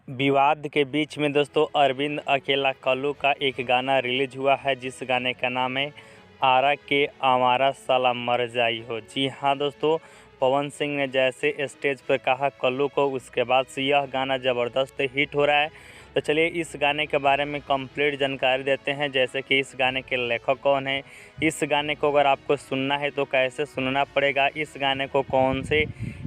विवाद के बीच में दोस्तों अरविंद अकेला कल्लू का एक गाना रिलीज हुआ है, जिस गाने का नाम है आरा के आवारा साला मर जाई हो। जी हाँ दोस्तों, पवन सिंह ने जैसे स्टेज पर कहा कल्लू को, उसके बाद से यह गाना ज़बरदस्त हिट हो रहा है। तो चलिए इस गाने के बारे में कंप्लीट जानकारी देते हैं, जैसे कि इस गाने के लेखक कौन है, इस गाने को अगर आपको सुनना है तो कैसे सुनना पड़ेगा, इस गाने को कौन से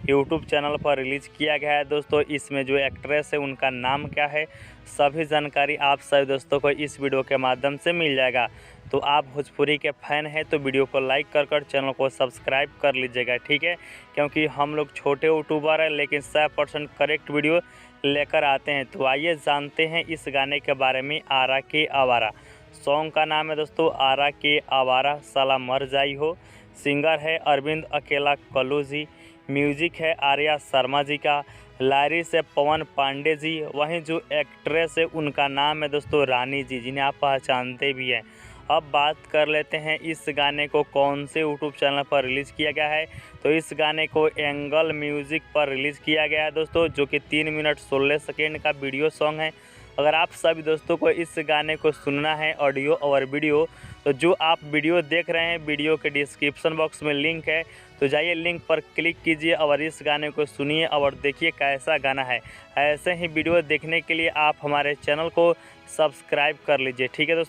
यूट्यूब चैनल पर रिलीज़ किया गया है दोस्तों, इसमें जो एक्ट्रेस है उनका नाम क्या है, सभी जानकारी आप सभी दोस्तों को इस वीडियो के माध्यम से मिल जाएगा। तो आप भोजपुरी के फ़ैन हैं तो वीडियो को लाइक कर चैनल को सब्सक्राइब कर लीजिएगा, ठीक है, क्योंकि हम लोग छोटे यूट्यूबर हैं लेकिन 100% करेक्ट वीडियो लेकर आते हैं। तो आइए जानते हैं इस गाने के बारे में। आरा के आवारा सॉन्ग का नाम है दोस्तों, आरा के आवारा साला मर जाई हो। सिंगर है अरविंद अकेला कल्लू जी, म्यूजिक है आर्या शर्मा जी का, लायरिस है पवन पांडे जी, वहीं जो एक्ट्रेस है उनका नाम है दोस्तों रानी जी, जिन्हें आप पहचानते भी हैं। अब बात कर लेते हैं इस गाने को कौन से यूट्यूब चैनल पर रिलीज़ किया गया है। तो इस गाने को एंगल म्यूज़िक पर रिलीज़ किया गया है दोस्तों, जो कि 3 मिनट 16 सेकेंड का वीडियो सॉन्ग है। अगर आप सभी दोस्तों को इस गाने को सुनना है ऑडियो और वीडियो, तो जो आप वीडियो देख रहे हैं वीडियो के डिस्क्रिप्शन बॉक्स में लिंक है, तो जाइए लिंक पर क्लिक कीजिए और इस गाने को सुनिए और देखिए कैसा गाना है। ऐसे ही वीडियो देखने के लिए आप हमारे चैनल को सब्सक्राइब कर लीजिए, ठीक है दोस्तों।